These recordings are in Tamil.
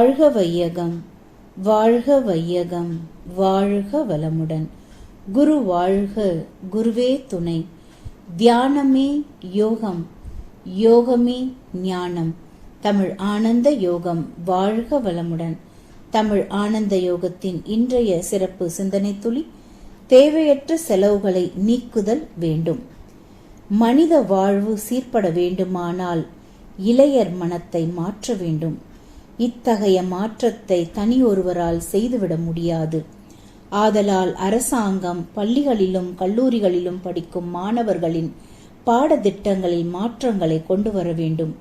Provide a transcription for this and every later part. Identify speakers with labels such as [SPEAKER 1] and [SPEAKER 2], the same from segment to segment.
[SPEAKER 1] வாழ்க வையகம், வாழ்க வையகம், வாழ்க வளமுடன். குரு வாழ்க, குருவே துணை. தியானமே யோகம், யோகமே ஞானம். தமிழ் ஆனந்த யோகம் வாழ்க வளமுடன். தமிழ் ஆனந்த யோகத்தின் இன்றைய சிறப்பு சிந்தனை துளி: தேவையற்ற செலவுகளை நீக்குதல் வேண்டும். மனித வாழ்வு சீர்பட வேண்டுமானால் இளையர் மனத்தை மாற்ற வேண்டும். இத்தகைய மாற்றத்தை தனியொருவரால் செய்துவிட முடியாது. ஆதலால் அரசாங்கம் பள்ளிகளிலும் கல்லூரிகளிலும் படிக்கும் மாணவர்களின் பாடத்திட்டங்களில் மாற்றங்களை கொண்டு வர வேண்டும்.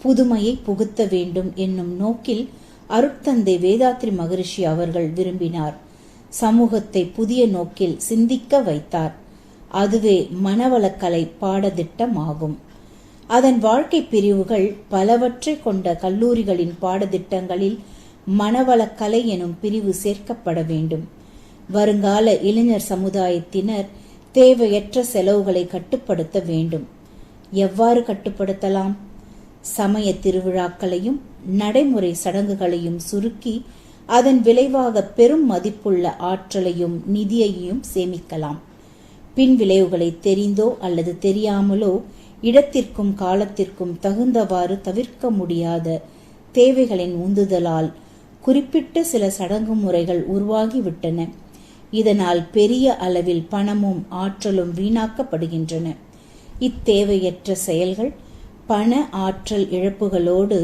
[SPEAKER 1] புதுமையை புகுத்த வேண்டும் என்னும் நோக்கில் அருட்தந்தை வேதாத்ரி மகரிஷி அவர்கள் விரும்பினார். சமூகத்தை புதிய நோக்கில் சிந்திக்க வைத்தார். அதுவே மனவளக்கலை பாடத்திட்டமாகும். அதன் வாழ்க்கை பிரிவுகள் பலவற்றை கொண்ட கல்லூரிகளின் பாடத்திட்டங்களில் மனவளக்கலை எனும் பிரிவு சேர்க்கப்பட வேண்டும். வருங்கால இளைஞர் சமுதாயத்தினர் தேவையற்ற செலவுகளை கட்டுப்படுத்த வேண்டும். எவ்வாறு கட்டுப்படுத்தலாம்? சமய திருவிழாக்களையும் நடைமுறை சடங்குகளையும் சுருக்கி அதன் விளைவாக பெரும் மதிப்புள்ள ஆற்றலையும் நிதியையும் சேமிக்கலாம். பின் விளைவுகளை தெரிந்தோ அல்லது தெரியாமலோ இடத்திற்கும் காலத்திற்கும் தகுந்தவாறு தவிர்க்க முடியாத தேவைகளின் உந்துதலால் குறிப்பிட்ட சில சடங்கு முறைகள் உருவாகிவிட்டன. இதனால் பெரிய அளவில் பணமும் ஆற்றலும் வீணாக்கப்படுகின்றன. இத்தேவையற்ற செயல்கள் பண ஆற்றல் இழப்புகளோடு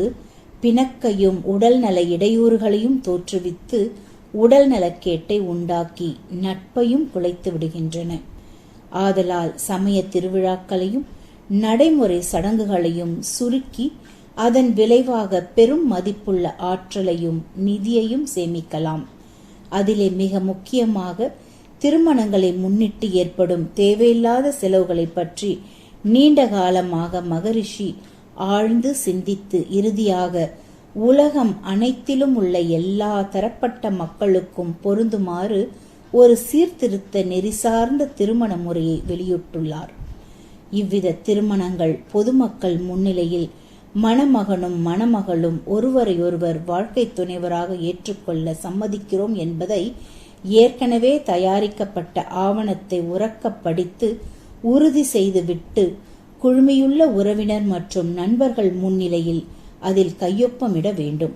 [SPEAKER 1] பிணக்கையும் உடல்நல இடையூறுகளையும் தோற்றுவித்து உடல்நலக்கேட்டை உண்டாக்கி நட்பையும் குலைத்து விடுகின்றன. ஆதலால் சமய திருவிழாக்களையும் நடைமுறை சடங்குகளையும் சுருக்கி அதன் விளைவாக பெரும் மதிப்புள்ள ஆற்றலையும் நிதியையும் சேமிக்கலாம். அதிலே மிக முக்கியமாக திருமணங்களை முன்னிட்டு ஏற்படும் தேவையில்லாத செலவுகளை பற்றி நீண்ட காலமாக மகரிஷி ஆழ்ந்து சிந்தித்து இறுதியாக உலகம் அனைத்திலும் உள்ள எல்லா தரப்பட்ட மக்களுக்கும் பொருந்துமாறு ஒரு சீர்திருத்த நெறி சார்ந்த திருமண முறையை வெளியிட்டுள்ளார். இவ்வித திருமணங்கள் பொதுமக்கள் முன்னிலையில் மணமகனும் மணமகளும் ஒருவரையொருவர் வாழ்க்கை துணைவராக ஏற்றுக்கொள்ள சம்மதிக்கிறோம் என்பதை ஏற்கனவே தயாரிக்கப்பட்ட ஆவணத்தை உரக்க படித்து உறுதி செய்துவிட்டு குழுமியுள்ள உறவினர் மற்றும் நண்பர்கள் முன்னிலையில் அதில் கையொப்பமிட வேண்டும்.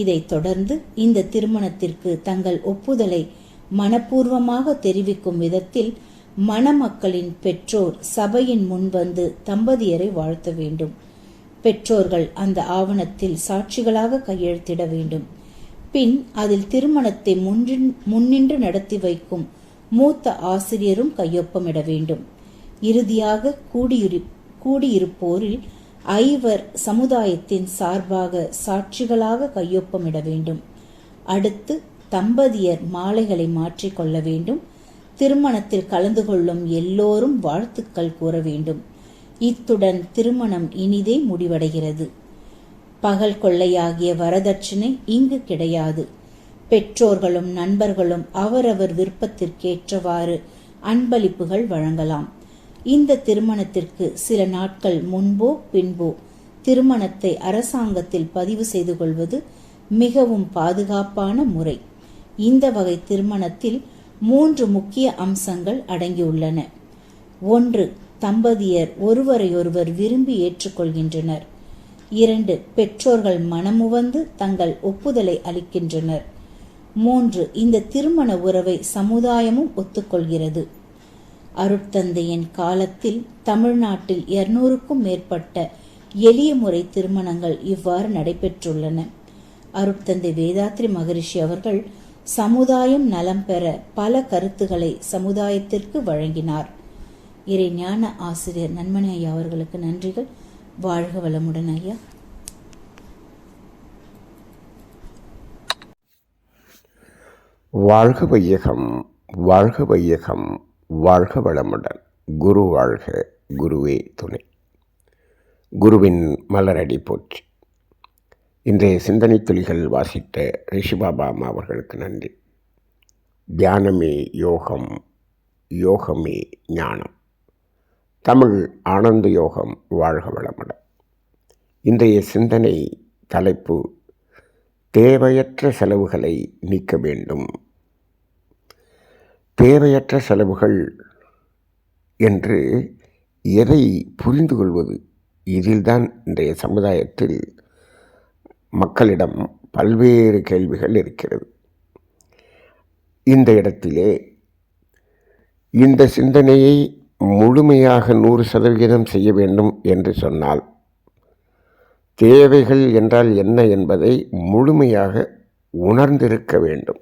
[SPEAKER 1] இதைத் தொடர்ந்து இந்த திருமணத்திற்கு தங்கள் ஒப்புதலை மனப்பூர்வமாக தெரிவிக்கும் விதத்தில் மணமக்களின் பெற்றோர் சபையின் முன்வந்து தம்பதியரை வாழ்த்த வேண்டும். பெற்றோர்கள் அந்த ஆவணத்தில் சாட்சிகளாக கையெழுத்திட வேண்டும். பின் அதில் திருமணத்தை முன்னின்று நடத்தி வைக்கும் மூத்த ஆசிரியரும் கையொப்பமிட வேண்டும். இறுதியாக கூடியிருப்போரில் 5 சமுதாயத்தின் சார்பாக சாட்சிகளாக கையொப்பமிட வேண்டும். அடுத்து தம்பதியர் மாலைகளை மாற்றிக்கொள்ள வேண்டும். திருமணத்தில் கலந்து கொள்ளும் எல்லோரும் வாழ்த்துக்கள் கூற வேண்டும். இத்துடன் திருமணம் இனிதே முடிவடைகிறது. பகல் கொள்ளையாகிய வரதட்சணை இங்கு கிடையாது. பெற்றோர்களும் நண்பர்களும் அவரவர் விருப்பத்திற்கேற்றவாறு அன்பளிப்புகள் வழங்கலாம். இந்த திருமணத்திற்கு சில நாட்கள் முன்போ பின்போ திருமணத்தை அரசாங்கத்தில் பதிவு செய்து கொள்வது மிகவும் பாதுகாப்பான முறை. இந்த வகை திருமணத்தில் 3 முக்கிய அம்சங்கள் அடங்கியுள்ளன. 1. தம்பதியர் ஒருவரையொருவர் விரும்பி ஏற்றுக்கொள்கின்றனர். 2. பெற்றோர்கள் மனமுவந்து தங்கள் ஒப்புதலை அளிக்கின்றனர். 3. இந்த திருமண உறவை சமுதாயமும் ஒத்துக்கொள்கிறது. அருட்தந்தையின் காலத்தில் தமிழ்நாட்டில் 200க்கும் மேற்பட்ட எளிய முறை திருமணங்கள் இவ்வாறு நடைபெற்றுள்ளன. அருட்தந்தை வேதாத்ரி மகரிஷி அவர்கள் சமுதாயம் நலம் பெற பல கருத்துக்களை சமுதாயத்திற்கு வழங்கினார். இறை ஞான ஆசிரியர் நன்மணி ஐயா அவர்களுக்கு நன்றிகள். வாழ்க வளமுடன் ஐயா.
[SPEAKER 2] வாழ்க வையகம், வாழ்க வையகம், வாழ்க வளமுடன். குரு வாழ்க, குருவே துணை. குருவின் மலரடி போற்றி. இன்றைய சிந்தனை துளிகள் வாசித்த ரிஷிபாபா அம்மா அவர்களுக்கு நன்றி. தியானமே யோகம், யோகமே ஞானம். தமிழ் ஆனந்த யோகம் வாழ்க வளமுடன். இன்றைய சிந்தனை தலைப்பு: தேவையற்ற செலவுகளை நீக்க வேண்டும். தேவையற்ற செலவுகள் என்று எதை புரிந்து கொள்வது? இதில்தான் இன்றைய சமுதாயத்தில் மக்களிடம் பல்வேறு கேள்விகள் இருக்கிறது. இந்த இடத்திலே இந்த சிந்தனையை முழுமையாக 100% செய்ய வேண்டும் என்று சொன்னால், தேவைகள் என்றால் என்ன என்பதை முழுமையாக உணர்ந்திருக்க வேண்டும்.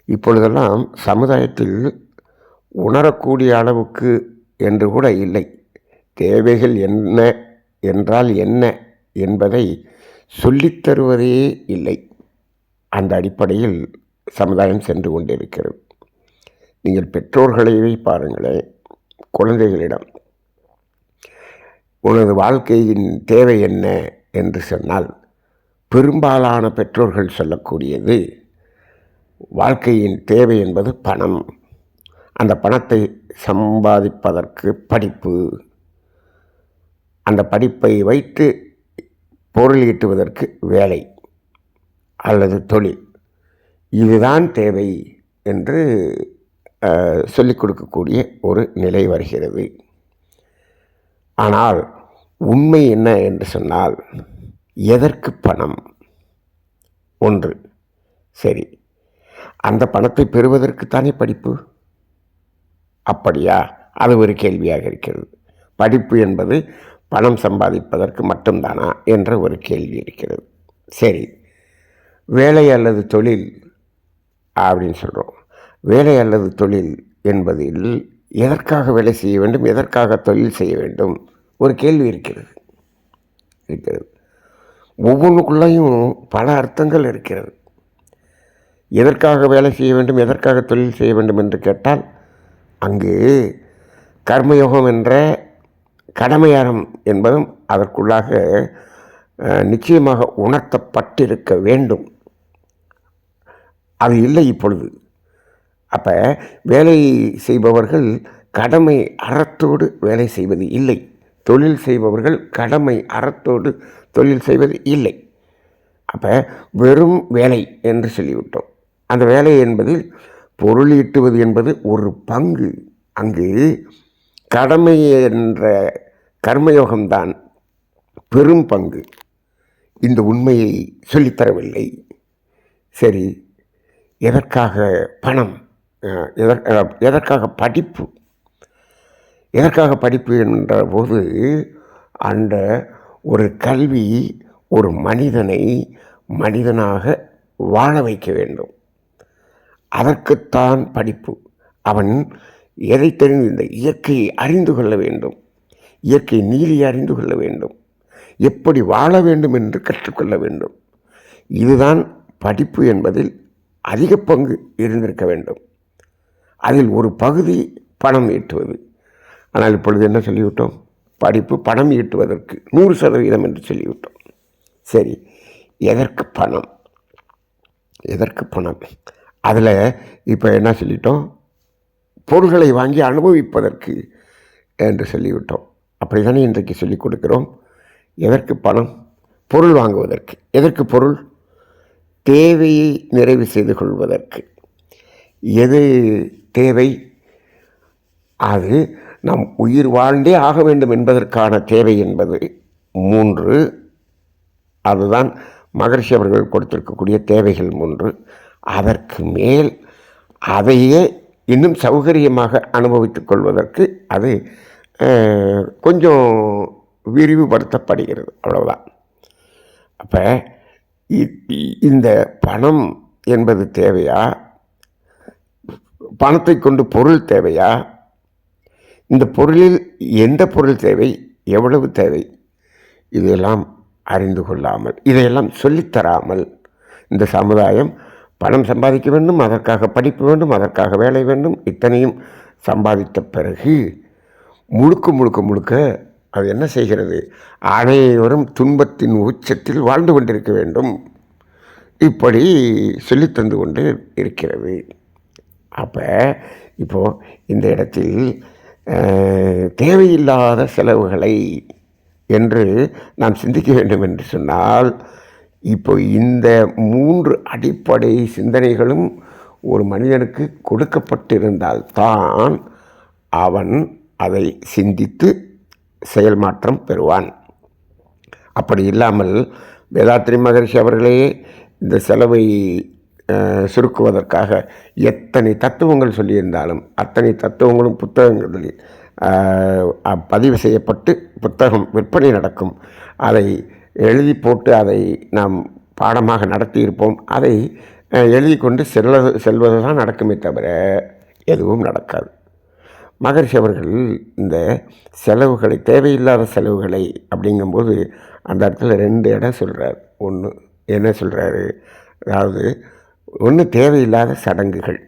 [SPEAKER 2] இப்பொழுதெல்லாம் சமுதாயத்தில் உணரக்கூடிய அளவுக்கு என்று கூட இல்லை. தேவைகள் என்ன என்றால் என்ன என்பதை சொல்லித்தருவதே இல்லை. அந்த அடிப்படையில் சமுதாயம் சென்று கொண்டிருக்கிறது. நீங்கள் பெற்றோர்களையே பாருங்களேன். குழந்தைகளிடம் உனது வாழ்க்கையின் தேவை என்ன என்று சொன்னால், பெரும்பாலான பெற்றோர்கள் சொல்லக்கூடியது வாழ்க்கையின் தேவை என்பது பணம். அந்த பணத்தை சம்பாதிப்பதற்கு படிப்பு, அந்த படிப்பை வைத்து பொருள் ஈட்டுவதற்கு வேலை அல்லது தொழில், இதுதான் தேவை என்று சொல்லிக் கொடுக்கக்கூடிய ஒரு நிலை வருகிறது. ஆனால் உண்மை என்ன என்று சொன்னால், எதற்கு பணம்? ஒன்று, சரி, அந்த பணத்தை பெறுவதற்குத்தானே படிப்பு? அப்படியா? அது ஒரு கேள்வியாக இருக்கிறது. படிப்பு என்பது பணம் சம்பாதிப்பதற்கு மட்டும்தானா என்ற ஒரு கேள்வி இருக்கிறது. சரி, வேலை அல்லது தொழில் அப்படின்னு சொல்கிறோம். வேலை அல்லது தொழில் என்பதில் எதற்காக வேலை செய்ய வேண்டும், எதற்காக தொழில் செய்ய வேண்டும், ஒரு கேள்வி இருக்கிறது. ஒவ்வொன்றுக்குள்ளேயும் பல அர்த்தங்கள் இருக்கிறது. எதற்காக வேலை செய்ய வேண்டும், எதற்காக தொழில் செய்ய வேண்டும் என்று கேட்டால், அங்கு கர்மயோகம் என்ற கடமையாரம் என்பதும் அதற்குள்ளாக நிச்சயமாக உணர்த்தப்பட்டிருக்க வேண்டும். அது இல்லை இப்பொழுது. அப்போ வேலை செய்பவர்கள் கடமை அறத்தோடு வேலை செய்வது இல்லை. தொழில் செய்பவர்கள் கடமை அறத்தோடு தொழில் செய்வது இல்லை. அப்போ வெறும் வேலை என்று சொல்லிவிட்டோம். அந்த வேலை என்பதில் பொருள் ஈட்டுவது என்பது ஒரு பங்கு. அங்கு கடமை என்ற கர்மயோகம்தான் பெரும் பங்கு. இந்த உண்மையை சொல்லித்தரவில்லை. சரி, எதற்காக பணம், எதற்காக படிப்பு? எதற்காக படிப்பு என்ற போது, அந்த ஒரு கல்வி ஒரு மனிதனை மனிதனாக வாழ வைக்க வேண்டும். அதற்குத்தான் படிப்பு. அவன் எதை தெரிந்து, இந்த இயற்கையை அறிந்து கொள்ள வேண்டும், இயற்கை நீதியை அறிந்து கொள்ள வேண்டும், எப்படி வாழ வேண்டும் என்று கற்றுக்கொள்ள வேண்டும். இதுதான் படிப்பு என்பதில் அதிக பங்கு இருந்திருக்க வேண்டும். அதில் ஒரு பகுதி பணம் ஈட்டுவது. ஆனால் இப்பொழுது என்ன சொல்லிவிட்டோம்? படிப்பு பணம் ஈட்டுவதற்கு 100% என்று சொல்லிவிட்டோம். சரி, எதற்கு பணம்? எதற்கு பணம்? அதில் இப்போ என்ன சொல்லிட்டோம்? பொருள்களை வாங்கி அனுபவிப்பதற்கு என்று சொல்லிவிட்டோம். அப்படி தானே இன்றைக்கு சொல்லிக் கொடுக்கிறோம். எதற்கு பணம்? பொருள் வாங்குவதற்கு. எதற்கு பொருள்? தேவையை நிறைவு செய்து கொள்வதற்கு. எது தேவை? அது நம் உயிர் வாழ்ந்தே ஆக வேண்டும் என்பதற்கான தேவை என்பது 3. அதுதான் மகரிஷி அவர்கள் கொடுத்திருக்கக்கூடிய தேவைகள் 3. அதற்கு மேல் அதையே இன்னும் சௌகரியமாக அனுபவித்துக் கொள்வதற்கு அது கொஞ்சம் விரிவுபடுத்தப்படுகிறது. அவ்வளவுதான். அப்போ இந்த பணம் என்பது தேவையா? பணத்தை கொண்டு பொருள் தேவையா? இந்த பொருளில் எந்த பொருள் தேவை, எவ்வளவு தேவை, இதையெல்லாம் அறிந்து கொள்ளாமல், இதையெல்லாம் சொல்லித்தராமல் இந்த சமுதாயம் பணம் சம்பாதிக்க வேண்டும், அதற்காக படிப்பு வேண்டும், அதற்காக வேலை வேண்டும், இத்தனையும் சம்பாதித்த பிறகு முழுக்க அது என்ன செய்கிறது? அனைவரும் துன்பத்தின் உச்சத்தில் வாழ்ந்து கொண்டிருக்க வேண்டும், இப்படி சொல்லித்தந்து கொண்டு இருக்கிறது. அப்போ இப்போது இந்த இடத்தில் தேவையில்லாத செலவுகளை என்று நாம் சிந்திக்க வேண்டும் என்று சொன்னால், இப்போ இந்த 3 அடிப்படை சிந்தனைகளும் ஒரு மனிதனுக்கு கொடுக்கப்பட்டிருந்தால்தான் அவன் அதை சிந்தித்து செயல் மாற்றம் பெறுவான். அப்படி இல்லாமல் வேதாத்ரி மகரிஷி அவர்களே இந்த செலவை சுருக்குவதற்காக எத்தனை தத்துவங்கள் சொல்லியிருந்தாலும் அத்தனை தத்துவங்களும் புத்தகங்களில் பதிவு செய்யப்பட்டு புத்தகம் விற்பனை நடக்கும். அதை எழுதி போட்டு அதை நாம் பாடமாக நடத்தியிருப்போம். அதை எழுதி கொண்டு செல்வது தான் நடக்குமே தவிர எதுவும் நடக்காது. மகரிஷி அவர்கள் இந்த செலவுகளை, தேவையில்லாத செலவுகளை அப்படிங்கும்போது அந்த இடத்துல 2 இடம் சொல்கிறார். ஒன்று என்ன சொல்கிறாரு, அதாவது ஒன்று தேவையில்லாத சடங்குகள்,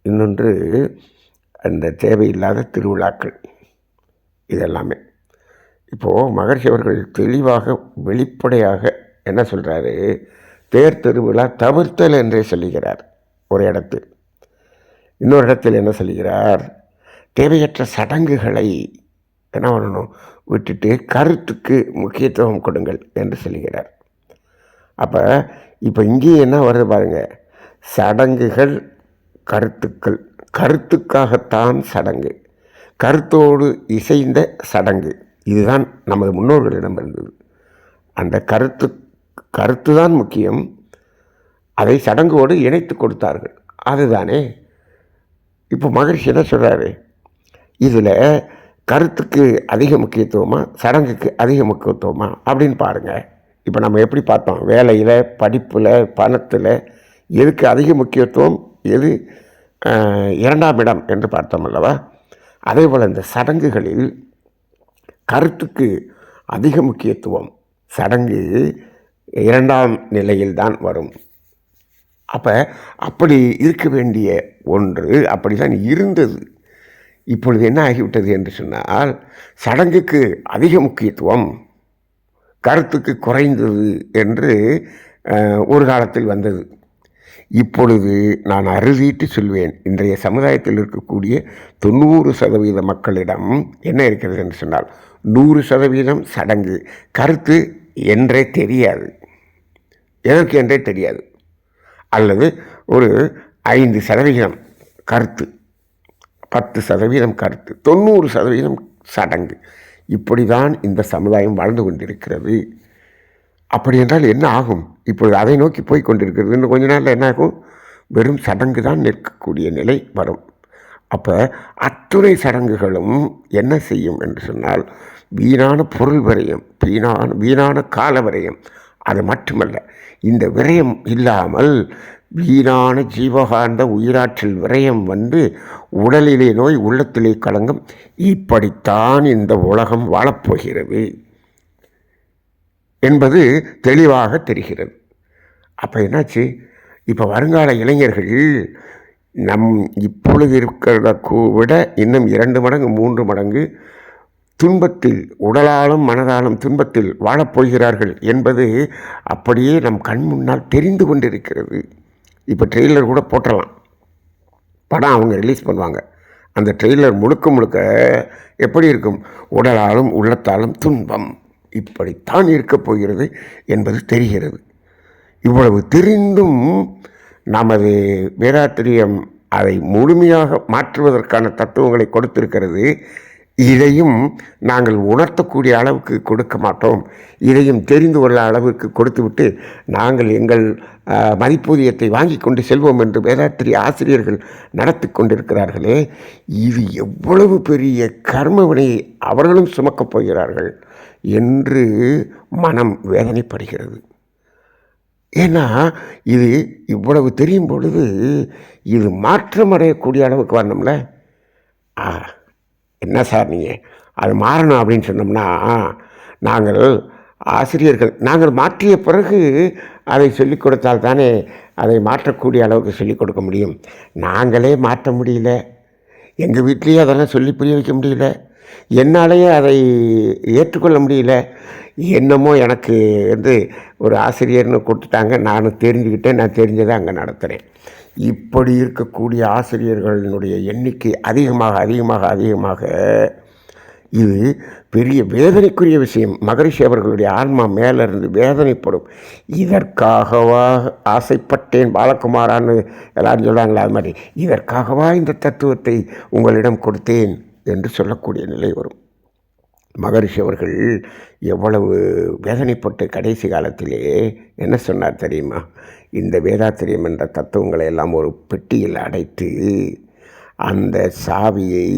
[SPEAKER 2] இன்னொன்று அந்த தேவையில்லாத திருவிழாக்கள். இதெல்லாமே இப்போது மகரிஷி அவர்கள் தெளிவாக வெளிப்படையாக என்ன சொல்கிறாரு, தேர் திருவிழா தவிர்த்தல் என்றே சொல்லுகிறார் ஒரு இடத்தில். இன்னொரு இடத்தில் என்ன சொல்லுகிறார், தேவையற்ற சடங்குகளை என்ன பண்ணணும் விட்டுட்டு கருத்துக்கு முக்கியத்துவம் கொடுங்கள் என்று சொல்லுகிறார். அப்போ இப்போ இங்கேயும் என்ன வருது பாருங்கள், சடங்குகள் கருத்துக்கள், கருத்துக்காகத்தான் சடங்கு, கருத்தோடு இசைந்த சடங்கு. இதுதான் நமது முன்னோர்களிடம் இருந்தது. அந்த கருத்து தான் முக்கியம், அதை சடங்கோடு இணைத்து கொடுத்தார்கள். அதுதானே இப்போ மகரிஷி என்ன சொல்கிறாரு, இதில் கருத்துக்கு அதிக முக்கியத்துவமா சடங்குக்கு அதிக முக்கியத்துவமா அப்படின்னு பாருங்கள். இப்போ நம்ம எப்படி பார்த்தோம், வேலையில், படிப்பில், பணத்தில் எதுக்கு அதிக முக்கியத்துவம், எது 2ஆம் இடம் என்று பார்த்தோம் அல்லவா? அதே போல் இந்த சடங்குகளில் கருத்துக்கு அதிக முக்கியத்துவம், சடங்கு 2ஆம் நிலையில்தான் வரும். அப்போ அப்படி இருக்க வேண்டிய ஒன்று அப்படி தான் இருந்தது. இப்பொழுது என்ன ஆகிவிட்டது என்று சொன்னால், சடங்குக்கு அதிக முக்கியத்துவம், கருத்துக்கு குறைந்தது என்று ஒரு காலத்தில் வந்தது. இப்பொழுது நான் அறுதிட்டு சொல்வேன், இன்றைய சமுதாயத்தில் இருக்கக்கூடிய 90% மக்களிடம் என்ன இருக்கிறது என்று சொன்னால், 100% சடங்கு, கருத்து என்றே தெரியாது. எதற்கு என்றே தெரியாது. அல்லது ஒரு 5% கருத்து, 10% கருத்து, 90% சடங்கு. இப்படி தான் இந்த சமுதாயம் வாழ்ந்து கொண்டிருக்கிறது. அப்படி என்றால் என்ன ஆகும்? இப்பொழுது அதை நோக்கி போய் கொண்டிருக்கிறது. இன்னும் கொஞ்ச நாளில் என்ன ஆகும், வெறும் சடங்கு தான் நிற்கக்கூடிய நிலை வரும். அப்போ அத்துணை சடங்குகளும் என்ன செய்யும் என்று சொன்னால், வீணான பொருள் விரயம், வீணான கால விரயம். அது மட்டுமல்ல, இந்த விரயம் இல்லாமல் வீணான ஜீவகாந்த உயிராற்றல் விரயம் வந்து உடலிலே நோய், உள்ளத்திலே களங்கம். இப்படித்தான் இந்த உலகம் வாழப்போகிறது என்பது தெளிவாக தெரிகிறது. அப்போ என்னாச்சு, இப்போ வருங்கால இளைஞர்கள் இப்பொழுது இருக்கிறத விட இன்னும் 2 மடங்கு 3 மடங்கு துன்பத்தில், உடலாலும் மனதாலும் துன்பத்தில் வாழப்போகிறார்கள் என்பது அப்படியே நம் கண் முன்னால் தெரிந்து கொண்டிருக்கிறது. இப்போ ட்ரெய்லர் கூட போட்டலாம், படம் அவங்க ரிலீஸ் பண்ணுவாங்க. அந்த ட்ரெய்லர் முழுக்க எப்படி இருக்கும், உடலாலும் உள்ளத்தாலும் துன்பம், இப்படித்தான் இருக்கப் போகிறது என்பது தெரிகிறது. இவ்வளவு தெரிந்தும் நமது வேதாத்திரியம் அதை முழுமையாக மாற்றுவதற்கான தத்துவங்களை கொடுத்திருக்கிறது. இதையும் நாங்கள் உணர்த்தக்கூடிய அளவுக்கு கொடுக்க மாட்டோம், இதையும் தெரிந்து கொள்ள அளவுக்கு கொடுத்துவிட்டு நாங்கள் எங்கள் மதிப்பூதியத்தை வாங்கி கொண்டு செல்வோம் என்று வேதாத்திரி ஆசிரியர்கள் நடத்தி கொண்டிருக்கிறார்களே, இது எவ்வளவு பெரிய கர்மவினையை அவர்களும் சுமக்கப் போகிறார்கள் என்று மனம் வேதனைப்படுகிறது. ஏன்னா இது இவ்வளவு தெரியும் பொழுது இது மாற்றம் அடையக்கூடிய அளவுக்கு வரணும்ல. என்ன சார் நீங்கள் அது மாறணும் அப்படின்னு சொன்னோம்னா, நாங்கள் ஆசிரியர்கள் நாங்கள் மாற்றிய பிறகு அதை சொல்லிக் கொடுத்தால் தானே அதை மாற்றக்கூடிய அளவுக்கு சொல்லிக் கொடுக்க முடியும். நாங்களே மாற்ற முடியல, எங்கள் வீட்லேயே அதெல்லாம் சொல்லி புரிய வைக்க முடியல, என்னாலேயே அதை ஏற்றுக்கொள்ள முடியல. என்னமோ எனக்கு ஒரு ஆசிரியர்னு கொடுத்துட்டாங்க, நானும் தெரிஞ்சுக்கிட்டேன், நான் தெரிஞ்சதை அங்கே நடத்துகிறேன். இப்படி இருக்கக்கூடிய ஆசிரியர்களினுடைய எண்ணிக்கை அதிகமாக இது பெரிய வேதனைக்குரிய விஷயம். மகரிஷி அவர்களுடைய ஆன்மா மேலிருந்து வேதனைப்படும். இதற்காகவா ஆசைப்பட்டேன் பாலகுமாரான்னு எல்லாரும் சொல்கிறாங்களே, அது மாதிரி இதற்காகவா இந்த தத்துவத்தை உங்களிடம் கொடுத்தேன் என்று சொல்லக்கூடிய நிலை வரும். மகரிஷி அவர்கள் எவ்வளவு வேதனைப்பட்டு கடைசி காலத்திலே என்ன சொன்னார் தெரியுமா? இந்த வேதாத்திரியம் என்ற தத்துவங்களை எல்லாம் ஒரு பெட்டியில் அடைத்து அந்த சாவியை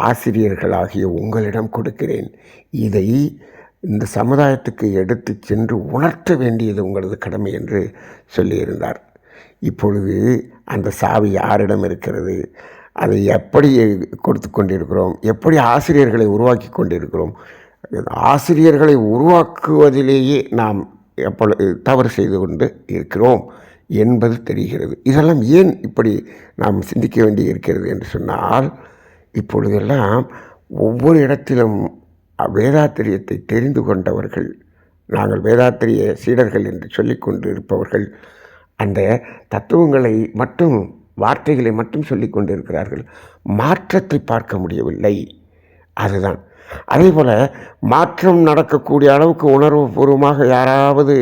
[SPEAKER 2] ஆசிரியர்களாகிய உங்களிடம் கொடுக்கிறேன். இதை இந்த சமுதாயத்துக்கு எடுத்து சென்று உணர்த்த வேண்டியது உங்களது கடமை என்று சொல்லியிருந்தார். இப்பொழுது அந்த சாவி யாரிடம் இருக்கிறது? அதை எப்படி கொடுத்து கொண்டிருக்கிறோம்? எப்படி ஆசிரியர்களை உருவாக்கி கொண்டிருக்கிறோம்? ஆசிரியர்களை உருவாக்குவதிலேயே நாம் எப்பொழுது தவறு செய்து கொண்டு இருக்கிறோம் என்பது தெரிகிறது. இதெல்லாம் ஏன் இப்படி நாம் சிந்திக்க வேண்டி இருக்கிறது என்று சொன்னால், இப்பொழுதெல்லாம் ஒவ்வொரு இடத்திலும் வேதாத்திரியத்தை தெரிந்து கொண்டவர்கள், நாங்கள் வேதாத்திரிய சீடர்கள் என்று சொல்லிக்கொண்டு இருப்பவர்கள் அந்த தத்துவங்களை மட்டும், வார்த்தைகளை மட்டும் சொல்லி கொண்டிருக்கிறார்கள். மாற்றத்தை பார்க்க முடியவில்லை. அதுதான். அதே போல் மாற்றம் நடக்கக்கூடிய அளவுக்கு உணர்வுபூர்வமாக யாராவது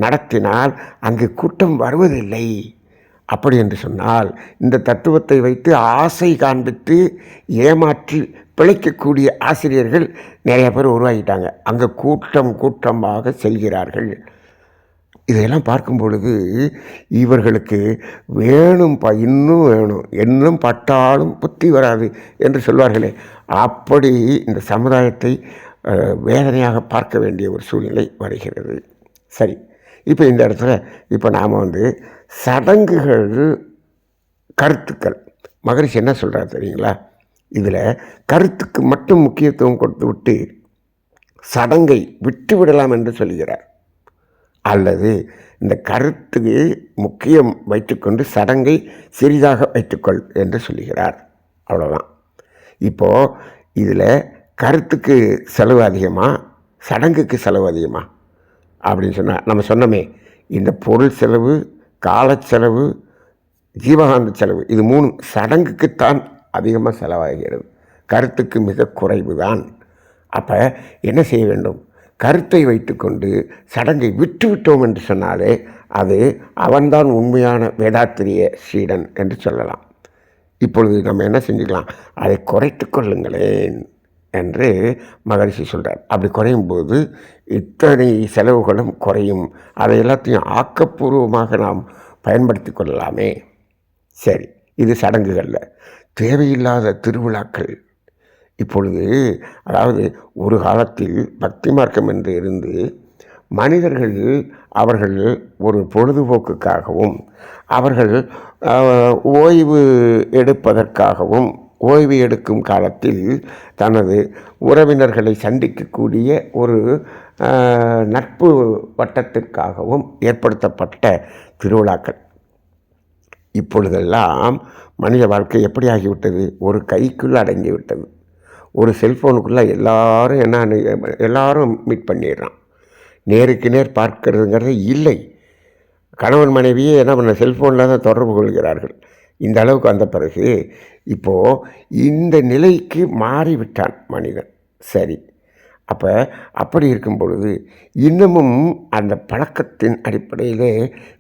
[SPEAKER 2] நடத்தினால் அங்கு கூட்டம் வருவதில்லை. அப்படி என்று சொன்னால் இந்த தத்துவத்தை வைத்து ஆசை காண்பித்து ஏமாற்றி பிழைக்கக்கூடிய ஆசிரியர்கள் நிறைய பேர் உருவாகிட்டாங்க. அங்கே கூட்டமாக செல்கிறார்கள். இதையெல்லாம் பார்க்கும் பொழுது இவர்களுக்கு வேணும்ப்பா, இன்னும் வேணும், இன்னும் பட்டாலும் புத்தி வராது என்று சொல்வார்களே, அப்படி இந்த சமுதாயத்தை வேதனையாக பார்க்க வேண்டிய ஒரு சூழ்நிலை வருகிறது. சரி, இப்போ இந்த இடத்துல இப்போ நாம் சடங்குகள், கருத்துக்கள், மகரிஷி என்ன சொல்கிறார் தெரியுங்களா? இதில் கருத்துக்கு மட்டும் முக்கியத்துவம் கொடுத்து விட்டு சடங்கை விட்டு விடலாம் என்று சொல்கிறார். அல்லது இந்த கருத்துக்கு முக்கியம் வைத்துக்கொண்டு சடங்கை சிறிதாக வைத்துக்கொள் என்று சொல்லுகிறார். அவ்வளோதான். இப்போது இதில் கருத்துக்கு செலவு அதிகமாக, சடங்குக்கு செலவு அதிகமாக அப்படின்னு சொன்னால், நம்ம சொன்னோமே, இந்த பொருள் செலவு, கால செலவு, ஜீவகாந்த செலவு, இது 3 சடங்குக்குத்தான் அதிகமாக செலவாகிறது. கருத்துக்கு மிக குறைவு தான். அப்போ என்ன செய்ய வேண்டும்? கருத்தை வைத்துக்கொண்டு சடங்கை விட்டுவிட்டோம் என்று சொன்னாலே அது அவன்தான் உண்மையான வேதாத்திரிய சீடன் என்று சொல்லலாம். இப்பொழுது நம்ம என்ன செஞ்சுக்கலாம்? அதை குறைத்து கொள்ளுங்களேன் என்று மகரிஷி சொல்கிறார். அப்படி குறையும் போது இத்தனை செலவுகளும் குறையும். அதை எல்லாத்தையும் ஆக்கப்பூர்வமாக நாம் பயன்படுத்தி கொள்ளலாமே. சரி, இது சடங்குகளில். தேவையில்லாத திருவிழாக்கள் இப்பொழுது, அதாவது ஒரு காலத்தில் பக்தி மார்க்கம் என்று இருந்து மனிதர்கள் அவர்கள் ஒரு பொழுதுபோக்குக்காகவும் அவர்கள் ஓய்வு எடுப்பதற்காகவும், ஓய்வு எடுக்கும் காலத்தில் தனது உறவினர்களை சந்திக்கக்கூடிய ஒரு நட்பு வட்டத்திற்காகவும் ஏற்படுத்தப்பட்ட திருவிழாக்கள். இப்பொழுதெல்லாம் மனித வாழ்க்கை எப்படி ஆகிவிட்டது? ஒரு கைக்குள் அடங்கிவிட்டது. ஒரு செல்ஃபோனுக்குள்ளே எல்லாரும் மீட் பண்ணிடுறான். நேருக்கு நேர் பார்க்கறதுங்கிறது இல்லை. கணவன் மனைவியே என்ன பண்ண, செல்ஃபோனில் தான் தொடர்பு கொள்கிறார்கள். இந்த அளவுக்கு வந்த பிறகு இப்போது இந்த நிலைக்கு மாறிவிட்டான் மனிதன். சரி, அப்போ அப்படி இருக்கும் பொழுது இன்னமும் அந்த பழக்கத்தின் அடிப்படையில்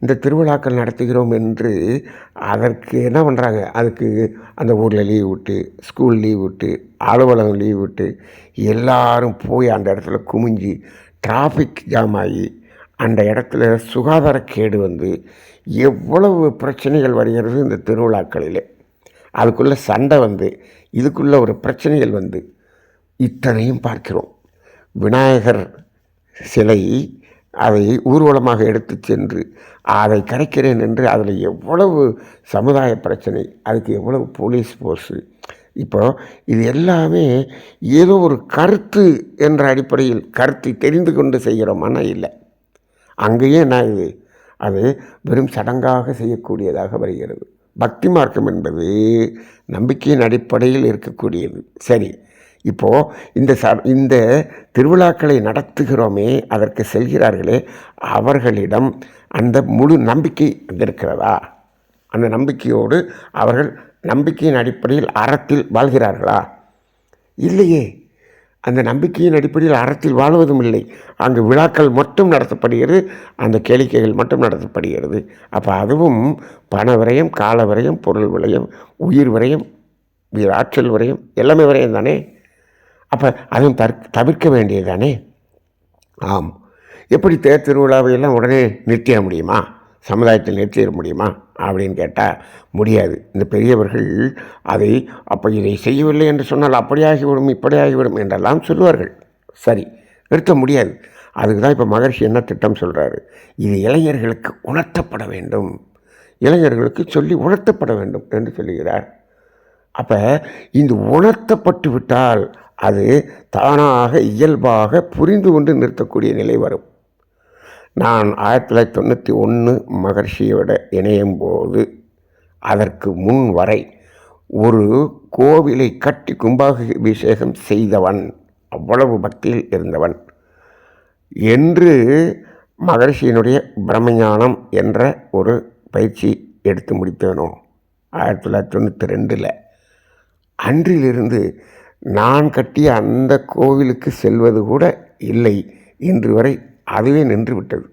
[SPEAKER 2] இந்த திருவிழாக்கள் நடத்துகிறோம் என்று அதற்கு என்ன பண்ணுறாங்க? அதுக்கு அந்த ஊரில் லீவ் விட்டு, ஸ்கூல் லீவ் விட்டு, அலுவலகம் லீவ் விட்டு எல்லாரும் போய் அந்த இடத்துல குமிஞ்சி டிராஃபிக் ஜாம் ஆகி அந்த இடத்துல சுகாதாரக்கேடு எவ்வளவு பிரச்சனைகள் வருகிறது இந்த திருவிழாக்களில். அதுக்குள்ளே சண்டை இதுக்குள்ளே ஒரு பிரச்சனைகள் இத்தனையும் பார்க்கிறோம். விநாயகர் சிலை அதை ஊர்வலமாக எடுத்து சென்று அதை கரைக்கிறேன் என்று அதில் எவ்வளவு சமுதாய பிரச்சனை, அதுக்கு எவ்வளவு போலீஸ் ஃபோர்ஸு. இப்போ இது எல்லாமே ஏதோ ஒரு கருத்து என்ற அடிப்படையில் கருத்தை தெரிந்து கொண்டு செய்கிறோமானா இல்லை. அங்கேயே என்ன இது? அது வெறும் சடங்காக செய்யக்கூடியதாக வருகிறது. பக்தி மார்க்கம் என்பது நம்பிக்கையின் அடிப்படையில் இருக்கக்கூடியது. சரி, இப்போது இந்த திருவிழாக்களை நடத்துகிறோமே, அதற்கு செல்கிறார்களே, அவர்களிடம் அந்த முழு நம்பிக்கை இருக்கிறதா? அந்த நம்பிக்கையோடு அவர்கள் நம்பிக்கையின் அடிப்படையில் அறத்தில் வாழ்கிறார்களா? இல்லையே. அந்த நம்பிக்கையின் அடிப்படையில் அறத்தில் வாழ்வதும் இல்லை. அங்கு விழாக்கள் மட்டும் நடத்தப்படுகிறது, அந்த கேளிக்கைகள் மட்டும் நடத்தப்படுகிறது. அப்போ அதுவும் பண விரயம், கால விரயம், பொருள் விரயம், உயிர் விரயம், ஆற்றல் விரயம், எல்லாமே விரயம் தானே. அப்போ அதுவும் தவிர்க்க வேண்டியது தானே. ஆம். எப்படி தேர் திருவிழாவையெல்லாம் உடனே நிறுத்திட முடியுமா? சமுதாயத்தில் நிறுத்திட முடியுமா அப்படின்னு கேட்டால் முடியாது. இந்த பெரியவர்கள் அதை அப்போ இதை செய்யவில்லை என்று சொன்னால் அப்படியாகிவிடும் இப்படியாகிவிடும் என்றெல்லாம் சொல்லுவார்கள். சரி, நிறுத்த முடியாது. அதுக்கு தான் இப்போ மகர்ஷி என்ன திட்டம் சொல்கிறாரு, இது இளைஞர்களுக்கு உணர்த்தப்பட வேண்டும், இளைஞர்களுக்கு சொல்லி உணர்த்தப்பட வேண்டும் என்று சொல்லுகிறார். அப்போ இந்த உணர்த்தப்பட்டு விட்டால் அது தானாக இயல்பாக புரிந்து கொண்டு நிறுத்தக்கூடிய நிலை வரும். நான் 1991 மகர்ஷியோட இணையும் போது அதற்கு முன் வரை ஒரு கோவிலை கட்டி கும்பாபிஷேகம் செய்தவன், அவ்வளவு பக்தியில் இருந்தவன் என்று மகர்ஷியினுடைய பிரம்மஞானம் என்ற ஒரு பயிற்சி எடுத்து முடித்தவனோ 1992. அன்றிலிருந்து நான் கட்டிய அந்த கோவிலுக்கு செல்வது கூட இல்லை. இன்று வரை அதுவே நின்று விட்டது.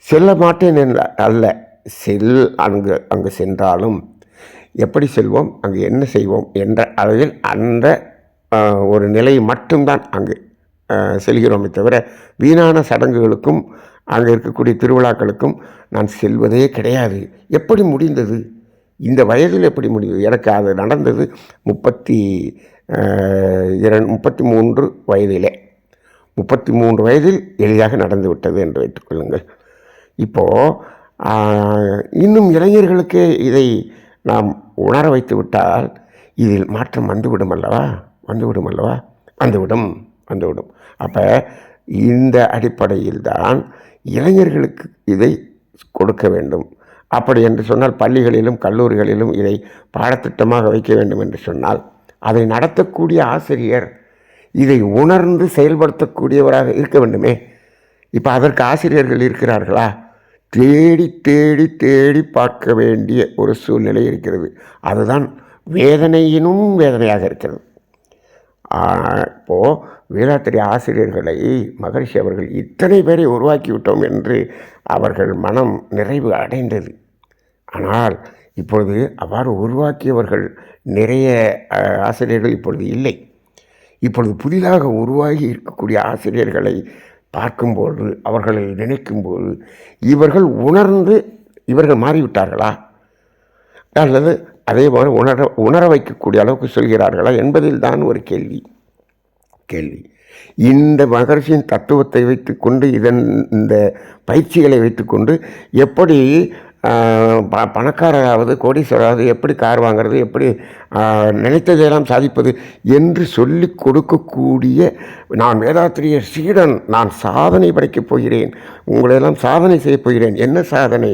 [SPEAKER 2] செல்ல மாட்டேன் அல்ல, அங்கு சென்றாலும் எப்படி செல்வோம், அங்கு என்ன செய்வோம் என்ற அளவில் அந்த ஒரு நிலை மட்டும்தான் அங்கு செல்கிறோமே தவிர வீணான சடங்குகளுக்கும் அங்கே இருக்கக்கூடிய திருவிழாக்களுக்கும் நான் செல்வதே கிடையாது. எப்படி முடிந்தது? இந்த வயதில் எப்படி முடிந்தது? எனக்கு அது நடந்தது 33 வயதிலே. 33 வயதில் எளிதாக நடந்து விட்டது என்று வைத்துக்கொள்ளுங்கள். இப்போது இன்னும் இளைஞர்களுக்கே இதை நாம் உணர வைத்து விட்டால் இதில் மாற்றம் வந்துவிடும் அல்லவா? வந்துவிடும். அப்போ இந்த அடிப்படையில் தான் இளைஞர்களுக்கு இதை கொடுக்க வேண்டும். அப்படி என்று சொன்னால் பள்ளிகளிலும் கல்லூரிகளிலும் இதை பாடத்திட்டமாக வைக்க வேண்டும் என்று சொன்னால் அதை நடத்தக்கூடிய ஆசிரியர் இதை உணர்ந்து செயல்படுத்தக்கூடியவராக இருக்க வேண்டுமே. இப்போ அதற்கு ஆசிரியர்கள் இருக்கிறார்களா? தேடி தேடி தேடி பார்க்க வேண்டிய ஒரு சூழ்நிலை இருக்கிறது. அதுதான் வேதனையினும் வேதனையாக இருக்கிறது. இப்போது வேதாத்திரி ஆசிரியர்களை மகரிஷி அவர்கள் இத்தனை பேரை உருவாக்கிவிட்டோம் என்று அவர்கள் மனம் நிறைவு அடைந்தது. ஆனால் இப்பொழுது அவ்வாறு உருவாக்கியவர்கள் நிறைய ஆசிரியர்கள் இப்பொழுது இல்லை. இப்பொழுது புதிதாக உருவாகி இருக்கக்கூடிய ஆசிரியர்களை பார்க்கும்போது, அவர்களை நினைக்கும்போது, இவர்கள் உணர்ந்து இவர்கள் மாறிவிட்டார்களா அல்லது அதே மாதிரி உணர வைக்கக்கூடிய அளவுக்கு சொல்கிறார்களா என்பதில் தான் ஒரு கேள்வி. இந்த மகர்ஷியின் தத்துவத்தை வைத்துக்கொண்டு இந்த பயிற்சிகளை வைத்துக்கொண்டு எப்படி பணக்காரராவது கோடீஸ்வராவது எப்படி கார் வாங்கிறது, எப்படி நினைத்ததையெல்லாம் சாதிப்பது என்று சொல்லி கொடுக்கக்கூடிய நான் வேதாத்திரியர் சீடன், நான் சாதனை படைக்கப் போகிறேன், உங்களெல்லாம் சாதனை செய்யப் போகிறேன். என்ன சாதனை?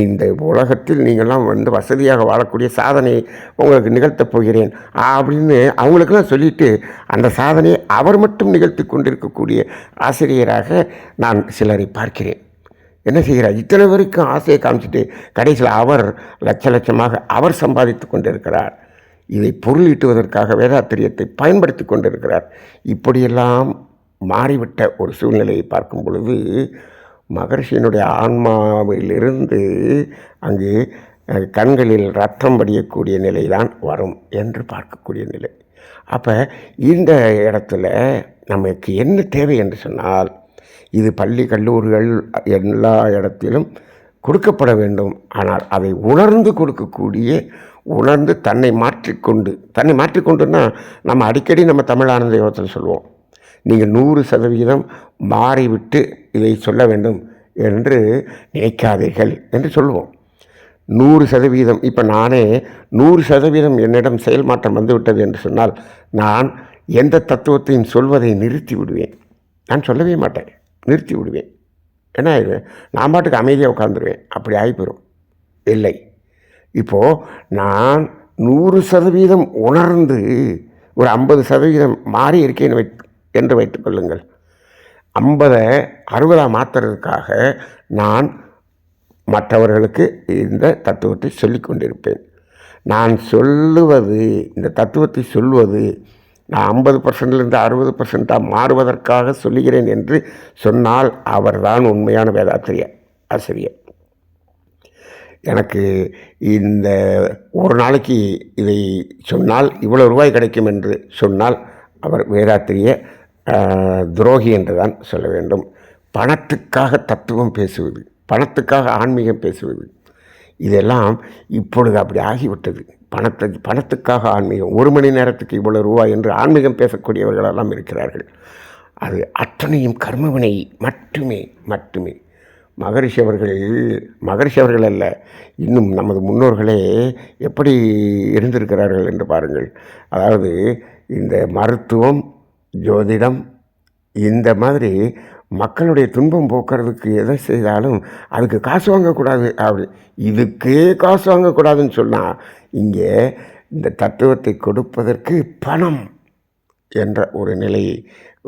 [SPEAKER 2] இந்த உலகத்தில் நீங்கள்லாம் வசதியாக வாழக்கூடிய சாதனை உங்களுக்கு நிகழ்த்தப் போகிறேன் அப்படின்னு அவங்களுக்கெல்லாம் சொல்லிட்டு அந்த சாதனையை அவர் மட்டும் நிகழ்த்தி கொண்டிருக்கக்கூடிய ஆசிரியராக நான் சிலரை பார்க்கிறேன். என்ன செய்கிறார்? இத்தனை வரைக்கும் ஆசையை காமிச்சிட்டு கடைசியில் அவர் லட்சமாக அவர் சம்பாதித்து கொண்டிருக்கிறார். இதை பொருளீட்டுவதற்காக வேதாத்திரியத்தை பயன்படுத்தி கொண்டிருக்கிறார். இப்படியெல்லாம் மாறிவிட்ட ஒரு சூழ்நிலையை பார்க்கும் பொழுது மகர்ஷியினுடைய ஆன்மாவிலிருந்து அங்கு கண்களில் ரத்தம் வடியக்கூடிய நிலைதான் வரும் என்று பார்க்கக்கூடிய நிலை. அப்போ இந்த இடத்துல நமக்கு என்ன தேவை என்று சொன்னால், இது பள்ளி கல்லூரிகள் எல்லா இடத்திலும் கொடுக்கப்பட வேண்டும். ஆனால் அதை உணர்ந்து கொடுக்கக்கூடிய, உணர்ந்து தன்னை மாற்றிக்கொண்டுன்னா நம்ம அடிக்கடி நம்ம தமிழானந்த யோகத்தில் சொல்லுவோம், நீங்கள் 100% மாறிவிட்டு இதை சொல்ல வேண்டும் என்று நினைக்காதீர்கள் என்று சொல்லுவோம். 100%. இப்போ நானே 100% என்னிடம் செயல் மாற்றம் வந்துவிட்டது என்று சொன்னால் நான் எந்த தத்துவத்தையும் சொல்வதை நிறுத்தி விடுவேன். நான் சொல்லவே மாட்டேன், நிறுத்தி விடுவேன். ஏன்னா இது நான் பாட்டுக்கு அமைதியாக உட்காந்துருவேன். அப்படி ஆகிப்போரும். இல்லை, இப்போது நான் 100% உணர்ந்து ஒரு 50% மாறி இருக்கேன் என்று வைத்துக்கொள்ளுங்கள். 50 60 மாற்றுறதுக்காக நான் மற்றவர்களுக்கு இந்த தத்துவத்தை சொல்லி கொண்டிருப்பேன். நான் சொல்லுவது, இந்த தத்துவத்தை சொல்வது நான் 50%லேருந்து 60% மாறுவதற்காக சொல்லுகிறேன் என்று சொன்னால் அவர்தான் உண்மையான வேதாத்திரிய ஆசிரியர். எனக்கு இந்த ஒரு நாளைக்கு இதை சொன்னால் இவ்வளோ ரூபாய் கிடைக்கும் என்று சொன்னால் அவர் வேதாத்திரிய துரோகி என்று தான் சொல்ல வேண்டும். பணத்துக்காக தத்துவம் பேசுவது, பணத்துக்காக ஆன்மீகம் பேசுவது, இதெல்லாம் இப்பொழுது அப்படி ஆகிவிட்டது. பணத்துக்காக ஆன்மீகம், 1 மணி நேரத்துக்கு இவ்வளோ ரூபாய் என்று ஆன்மீகம் பேசக்கூடியவர்களெல்லாம் இருக்கிறார்கள். அது அத்தனையும் கர்மவினை மட்டுமே. மகரிஷி அவர்கள் அல்ல, இன்னும் நமது முன்னோர்களே எப்படி இருந்திருக்கிறார்கள் என்று பாருங்கள். அதாவது இந்த மருத்துவம், ஜோதிடம், இந்த மாதிரி மக்களுடைய துன்பம் போக்குறதுக்கு எதை செய்தாலும் அதுக்கு காசு வாங்கக்கூடாது, அப்படி இதுக்கே காசு வாங்கக்கூடாதுன்னு சொன்னால், இங்கே இந்த தத்துவத்தை கொடுப்பதற்கு பணம் என்ற ஒரு நிலையை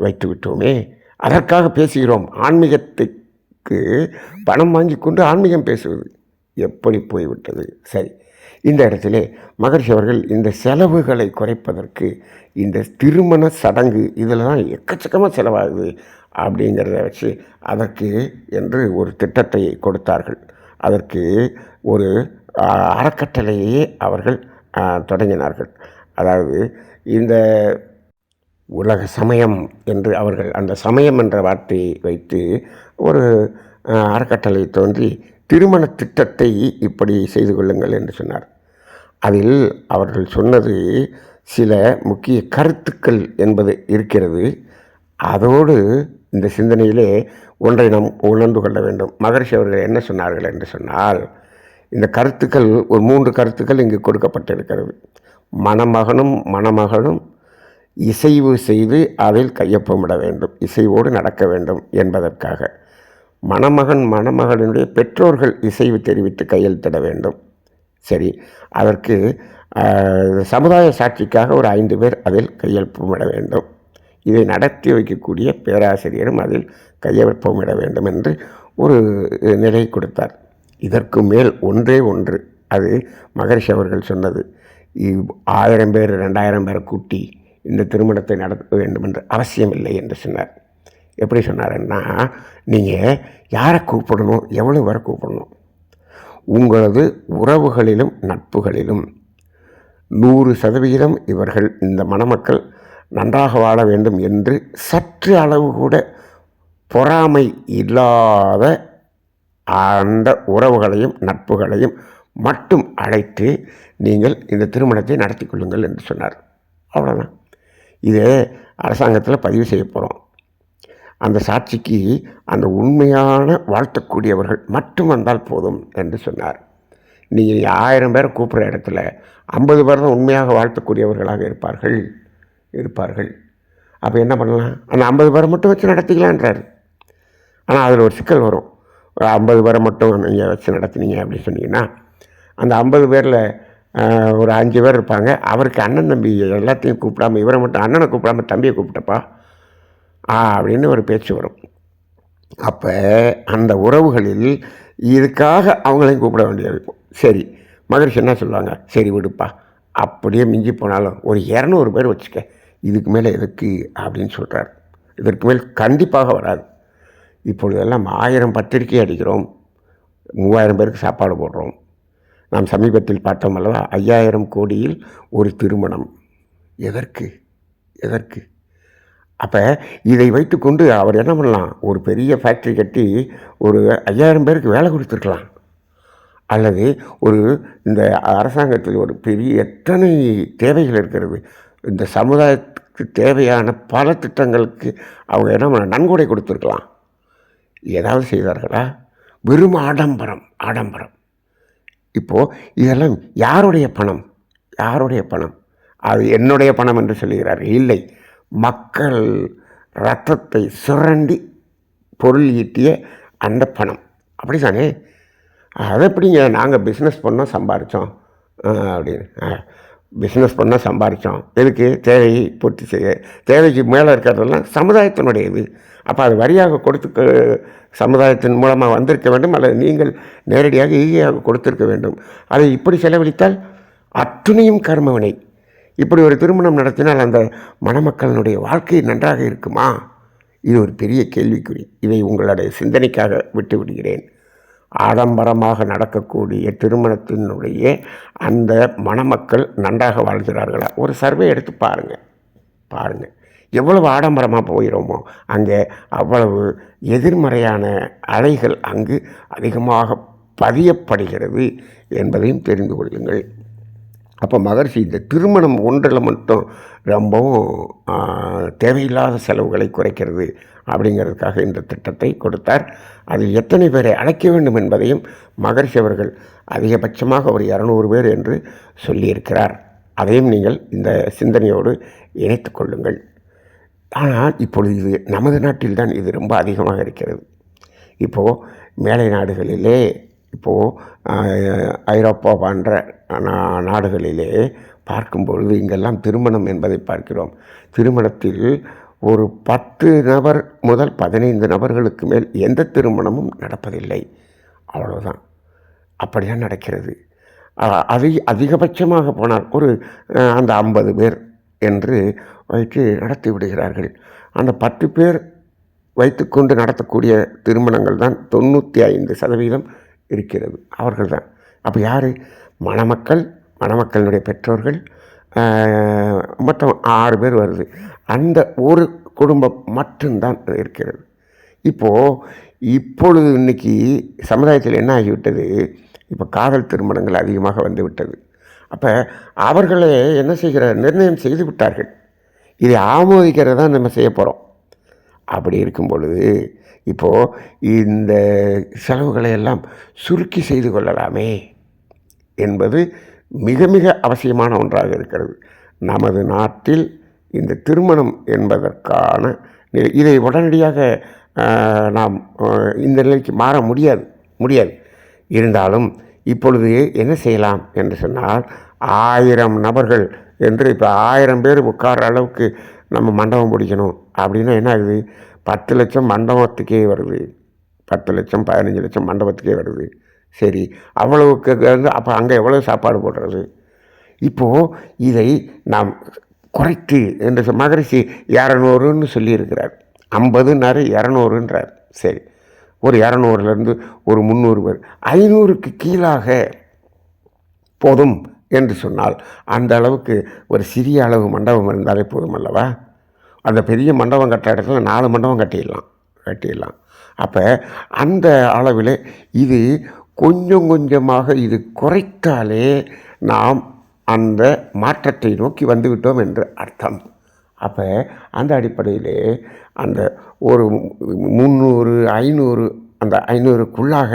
[SPEAKER 2] வைத்து விட்டோமே. அதற்காக பேசுகிறோம். ஆன்மீகத்துக்கு பணம் வாங்கி கொண்டு ஆன்மீகம் பேசுவது எப்படி போய்விட்டது. சரி, இந்த இடத்திலே மகரிஷி அவர்கள் இந்த செலவுகளை குறைப்பதற்கு இந்த திருமண சடங்கு இதில் தான் எக்கச்சக்கமாக செலவாகுது அப்படிங்கிறத வச்சு அதற்கு என்று ஒரு திட்டத்தை கொடுத்தார்கள். அதற்கு ஒரு அறக்கட்டளையே அவர்கள் தொடங்கினார்கள். அதாவது இந்த உலக சமயம் என்று அவர்கள் அந்த சமயம் என்ற வார்த்தையை வைத்து ஒரு அறக்கட்டளை தோன்றி திருமண திட்டத்தை இப்படி செய்து கொள்ளுங்கள் என்று சொன்னார். அதில் அவர்கள் சொன்னது சில முக்கிய கருத்துக்கள் என்பது இருக்கிறது. அதோடு இந்த சிந்தனையிலே ஒன்றை நாம் உணர்ந்து கொள்ள வேண்டும். மகரிஷி அவர்கள் என்ன சொன்னார்கள் என்று சொன்னால், இந்த கருத்துக்கள் ஒரு 3 கருத்துக்கள் இங்கு கொடுக்கப்பட்டிருக்கிறது. மணமகனும் மணமகளும் இசைவு செய்து அதில் கையொப்பமிட வேண்டும், இசைவோடு நடக்க வேண்டும் என்பதற்காக. மணமகன் மணமகளினுடைய பெற்றோர்கள் இசைவு தெரிவித்து கையெழுத்திட வேண்டும். சரி, அதற்கு சமுதாய சாட்சிக்காக ஒரு 5 பேர் அதில் கையொப்பமிட வேண்டும். இதை நடத்தி வைக்கக்கூடிய பேராசிரியரும் அதில் கையொப்பமிட வேண்டும் என்று ஒரு நிலை கொடுத்தார். இதற்கு மேல் ஒன்றே ஒன்று, அது மகரிஷி அவர்கள் சொன்னது, 1000 பேர் 2000 பேரை கூட்டி இந்த திருமணத்தை நடத்த வேண்டும் என்று அவசியமில்லை என்று சொன்னார். எப்படி சொன்னாருன்னா, நீங்கள் யாரை கூப்பிடணும், எவ்வளோ வரை கூப்பிடணும், உங்களது உறவுகளிலும் நட்புகளிலும் 100% இவர்கள் இந்த மணமக்கள் நன்றாக வாழ வேண்டும் என்று சற்று அளவு கூட பொறாமை இல்லாத அந்த உறவுகளையும் நட்புகளையும் மட்டும் அழைத்து நீங்கள் இந்த திருமணத்தை நடத்தி கொள்ளுங்கள் என்று சொன்னார். அவ்வளோதான். இதை அரசாங்கத்தில் பதிவு செய்ய போகிறோம். அந்த சாட்சிக்கு அந்த உண்மையான வாழ்த்தக்கூடியவர்கள் மட்டும் வந்தால் போதும் என்று சொன்னார். நீங்கள் 1000 பேரை கூப்பிட்ற இடத்துல 50 பேர் தான் உண்மையாக வாழ்த்தக்கூடியவர்களாக இருப்பார்கள். அப்போ என்ன பண்ணலாம், அந்த 50 பேரை மட்டும் வச்சு நடத்திக்கலான்றார். ஆனால் அதில் ஒரு சிக்கல் வரும். ஒரு 50 பேரை மட்டும் நீங்கள் வச்சு நடத்தினீங்க அப்படின்னு சொன்னீங்கன்னா, அந்த 50 பேரில் ஒரு 5 பேர் இருப்பாங்க. அவருக்கு அண்ணன் தம்பி எல்லாத்தையும் கூப்பிடாமல், இவரை மட்டும் அண்ணனை கூப்பிடாமல் தம்பியை கூப்பிட்டப்பா அப்படின்னு ஒரு பேச்சு வரும். அப்போ அந்த உறவுகளில் இதுக்காக அவங்களையும் கூப்பிட வேண்டியது இருக்கும். சரி, மகரிஷி என்ன சொல்லுவாங்க, சரி விடுப்பா, அப்படியே மிஞ்சி போனாலும் ஒரு 200 பேர் வச்சுக்க, இதுக்கு மேலே எதுக்கு அப்படின்னு சொல்கிறார். இதற்கு மேல் கண்டிப்பாக வராது. இப்பொழுதெல்லாம் 1000 பத்திரிக்கை அடிக்கிறோம், 3000 பேருக்கு சாப்பாடு போடுறோம். நாம் சமீபத்தில் பார்த்தோம் அல்லவா, 5000 கோடியில் ஒரு திருமணம். எதற்கு? அப்போ இதை வைத்துக்கொண்டு அவர் என்ன பண்ணலாம், ஒரு பெரிய ஃபேக்ட்ரி கட்டி ஒரு 5000 பேருக்கு வேலை கொடுத்துருக்கலாம். அல்லது இந்த அரசாங்கத்தில் ஒரு பெரிய எத்தனை தேவைகள் இருக்கிறது, இந்த சமுதாயத்துக்கு தேவையான பல திட்டங்களுக்கு அவங்க என்ன பண்ண நன்கொடை கொடுத்துருக்கலாம். ஏதாவது செய்தார்களா? வெறும் ஆடம்பரம். இப்போது இதெல்லாம் யாருடைய பணம்? அது என்னுடைய பணம் என்று சொல்லுகிறார்கள். இல்லை, மக்கள் ரத்தத்தை சுரண்டி பொருள் ஈட்டிய அந்த பணம். அப்படி தானே? அதை எப்படிங்க நாங்கள் பிஸ்னஸ் பண்ணோம் சம்பாரித்தோம் அப்படின்னு. பிஸ்னஸ் பண்ணால் சம்பாரித்தோம், எதுக்கு? தேவையை பூர்த்தி செய்ய. தேவைக்கு மேலே இருக்கிறதெல்லாம் சமுதாயத்தினுடைய இது. அப்போ அது வரியாக கொடுத்து சமுதாயத்தின் மூலமாக வந்திருக்க வேண்டும், அல்லது நீங்கள் நேரடியாக ஈஸியாக கொடுத்திருக்க வேண்டும். அதை இப்படி செலவழித்தால் அத்துணையும் கர்மவினை. இப்படி ஒரு திருமணம் நடத்தினால் அந்த மணமக்களினுடைய வாழ்க்கை நன்றாக இருக்குமா? இது ஒரு பெரிய கேள்விக்குறி. இதை உங்களுடைய சிந்தனைக்காக விட்டு விடுகிறேன். ஆடம்பரமாக நடக்கக்கூடிய திருமணத்தினுடைய அந்த மணமக்கள் நன்றாக வாழ்கிறார்களா? ஒரு சர்வே எடுத்து பாருங்கள். எவ்வளவு ஆடம்பரமாக போகிறோமோ அங்கே அவ்வளவு எதிர்மறையான அலைகள் அங்கு அதிகமாக பதியப்படுகிறது என்பதையும் தெரிந்து கொள்ளுங்கள். அப்போ மகரிஷி இந்த திருமணம் ஒன்றில் மட்டும் ரொம்பவும் தேவையில்லாத செலவுகளை குறைக்கிறது அப்படிங்கிறதுக்காக இந்த திட்டத்தை கொடுத்தார். அதில் எத்தனை பேரை அழைக்க வேண்டும் என்பதையும் மகரிஷி அவர்கள் அதிகபட்சமாக ஒரு 200 பேர் என்று சொல்லியிருக்கிறார். அதையும் நீங்கள் இந்த சிந்தனையோடு இணைத்து கொள்ளுங்கள். ஆனால் இப்பொழுது இது நமது நாட்டில் தான் இது ரொம்ப அதிகமாக இருக்கிறது. இப்போது மேலை நாடுகளிலே, இப்போது ஐரோப்பா போன்ற நாடுகளிலே பார்க்கும்பொழுது இங்கெல்லாம் திருமணம் என்பதை பார்க்கிறோம். திருமணத்தில் ஒரு 10 நபர் முதல் 15 நபர்களுக்கு மேல் எந்த திருமணமும் நடப்பதில்லை. அவ்வளோதான். அப்படிதான் நடக்கிறது. அதிகபட்சமாக போனால் ஒரு அந்த 50 பேர் என்று வைத்து நடத்தி விடுகிறார்கள். அந்த 10 பேர் வைத்துக்கொண்டு நடத்தக்கூடிய திருமணங்கள் தான் 95% இருக்கிறது. அவர்கள் தான். அப்போ யார்? மணமக்களினுடைய பெற்றோர்கள், மொத்தம் 6 பேர் வருது. அந்த ஒரு குடும்பம் மட்டும்தான் இருக்கிறது. இப்பொழுது இன்றைக்கி சமுதாயத்தில் என்ன ஆகிவிட்டது? இப்போ காதல் திருமணங்கள் அதிகமாக வந்து விட்டது. அப்போ அவர்களே என்ன நிர்ணயம் செய்து விட்டார்கள். இதை ஆமோதிக்கிறதா நம்ம செய்ய போகிறோம். அப்படி இருக்கும் பொழுது இப்போது இந்த செலவுகளை எல்லாம் சுருக்கி செய்து கொள்ளலாமே என்பது மிக மிக அவசியமான ஒன்றாக இருக்கிறது. நமது நாட்டில் இந்த திருமணம் என்பதற்கான இதை உடனடியாக நாம் இந்த நிலைக்கு மாற முடியாது. இருந்தாலும் இப்பொழுது என்ன செய்யலாம் என்று சொன்னால், 1000 நபர்கள் என்று இப்போ 1000 பேர் உட்கார்ற அளவுக்கு நம்ம மண்டபம் பிடிக்கணும் அப்படின்னா என்ன ஆகுது? 10 லட்சம் மண்டபத்துக்கே வருது. 10 லட்சம் 15 லட்சம் மண்டபத்துக்கே வருது. சரி, அவ்வளவுக்கு வந்து அப்போ அங்கே எவ்வளோ சாப்பாடு போடுறது? இப்போது இதை நாம் குறைத்து என்று மகரிஷி 200ன்னு சொல்லியிருக்கிறார். 50ன்னாரு 200ன்றார். சரி, ஒரு 200லேருந்து ஒரு 300 பேர், 500க்கு கீழாக போதும் என்று சொன்னால் அந்த அளவுக்கு ஒரு சிறிய அளவு மண்டபம் இருந்தாலே போதும் அல்லவா? அந்த பெரிய மண்டபம் கட்டுற இடத்துல 4 மண்டபம் கட்டிடலாம். அப்போ அந்த அளவில் இது கொஞ்சம் கொஞ்சமாக இது குறைத்தாலே நாம் அந்த மாற்றத்தை நோக்கி வந்துவிட்டோம் என்று அர்த்தம். அப்போ அந்த அடிப்படையிலே அந்த ஒரு 300 500 அந்த 500க்குள்ளாக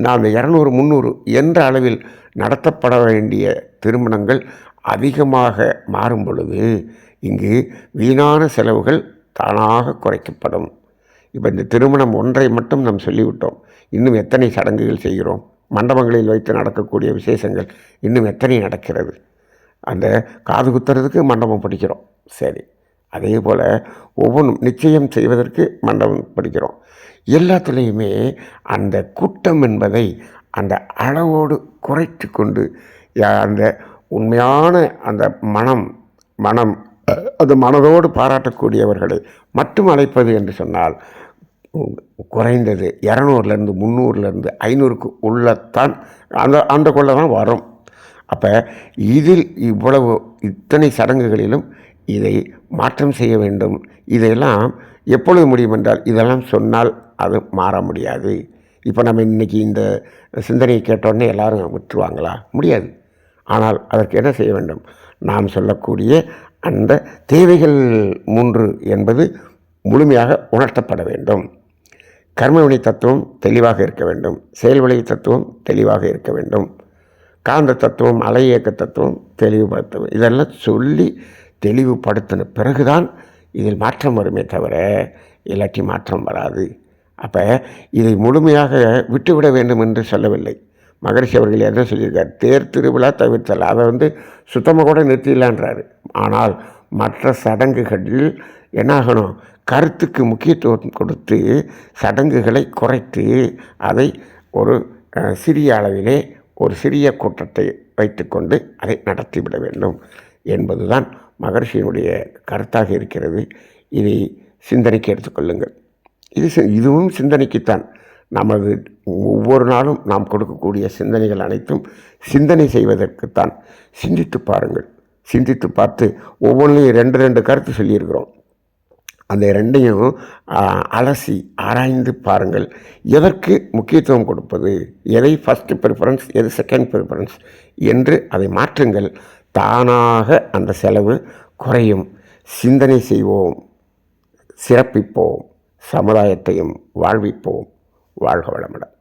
[SPEAKER 2] நான் அந்த 200 300 என்ற அளவில் நடத்தப்பட வேண்டிய திருமணங்கள் அதிகமாக மாறும் பொழுது இங்கு வீணான செலவுகள் தானாக குறைக்கப்படும். இப்போ இந்த திருமணம் ஒன்றை மட்டும் நாம் சொல்லிவிட்டோம். இன்னும் எத்தனை சடங்குகள் செய்கிறோம்? மண்டபங்களில் வைத்து நடக்கக்கூடிய விசேஷங்கள் இன்னும் எத்தனை நடக்கிறது? அந்த காது குத்துறதுக்கு மண்டபம் படிக்கிறோம். சரி, அதே போல் ஒவ்வொன்றும் நிச்சயம் செய்வதற்கு மண்டபம் படிக்கிறோம். எல்லாத்துலேயுமே அந்த கூட்டம் என்பதை அந்த அளவோடு குறைத்து கொண்டு அந்த உண்மையான அந்த மனம் அது மனதோடு பாராட்டக்கூடியவர்களை மட்டும் அழைப்பது என்று சொன்னால் குறைந்தது 200லேருந்து 300லேருந்து 500க்கு உள்ளத்தான் அந்த கொள்ள தான் வரும். அப்போ இதில் இத்தனை சடங்குகளிலும் இதை மாற்றம் செய்ய வேண்டும். இதையெல்லாம் எப்பொழுது முடியும் என்றால், இதெல்லாம் சொன்னால் அது மாற முடியாது. இப்போ நம்ம இன்றைக்கி இந்த சிந்தனையை கேட்டோடனே எல்லோரும் விட்டுருவாங்களா? முடியாது. ஆனால் அதற்கு என்ன செய்ய வேண்டும்? நாம் சொல்லக்கூடிய அந்த தேவைகள் 3 என்பது முழுமையாக உணர்த்தப்பட வேண்டும். கர்மவினை தத்துவம் தெளிவாக இருக்க வேண்டும். செயல்விளை தத்துவம் தெளிவாக இருக்க வேண்டும். காந்த தத்துவம், அலை இயக்க தத்துவம் தெளிவுபடுத்த, இதெல்லாம் சொல்லி தெளிவுபடுத்தின பிறகுதான் இதில் மாற்றம் வருமே தவிர இல்லாட்டி மாற்றம் வராது. அப்போ இதை முழுமையாக விட்டுவிட வேண்டும் என்று சொல்லவில்லை. மகரிஷி அவர்கள் என்ன சொல்லியிருக்கார்? தேர் திருவிழா தவிர்த்தல், அதை சுத்தமாக கூட நிறுத்திடலான்றாரு. ஆனால் மற்ற சடங்குகளில் என்னாகணும்? கருத்துக்கு முக்கியத்துவம் கொடுத்து சடங்குகளை குறைத்து அதை ஒரு சிறிய அளவிலே ஒரு சிறிய கூட்டத்தை வைத்துக்கொண்டு அதை நடத்திவிட வேண்டும். என்பதுதான் மகர்ஷியினுடைய கருத்தாக இருக்கிறது. இதை சிந்தனைக்கு எடுத்துக்கொள்ளுங்கள். இதுவும் சிந்தனைக்குத்தான். நமது ஒவ்வொரு நாளும் நாம் கொடுக்கக்கூடிய சிந்தனைகள் அனைத்தும் சிந்தனை செய்வதற்குத்தான். சிந்தித்து பாருங்கள். சிந்தித்து பார்த்து ஒவ்வொன்றையும் 2 கருத்து சொல்லியிருக்கிறோம். அந்த 2ஐயும் அலசி ஆராய்ந்து பாருங்கள். எதற்கு முக்கியத்துவம் கொடுப்பது, எதை ஃபஸ்ட்டு ப்ரிஃபரன்ஸ், எது செகண்ட் ப்ரிஃபரன்ஸ் என்று அதை மாற்றுங்கள். தானாக அந்த செலவு குறையும். சிந்தனை செய்வோம், சிறப்பிப்போம், சமுதாயத்தையும் வாழ்விப்போம். வாழ்க வளமுடன்.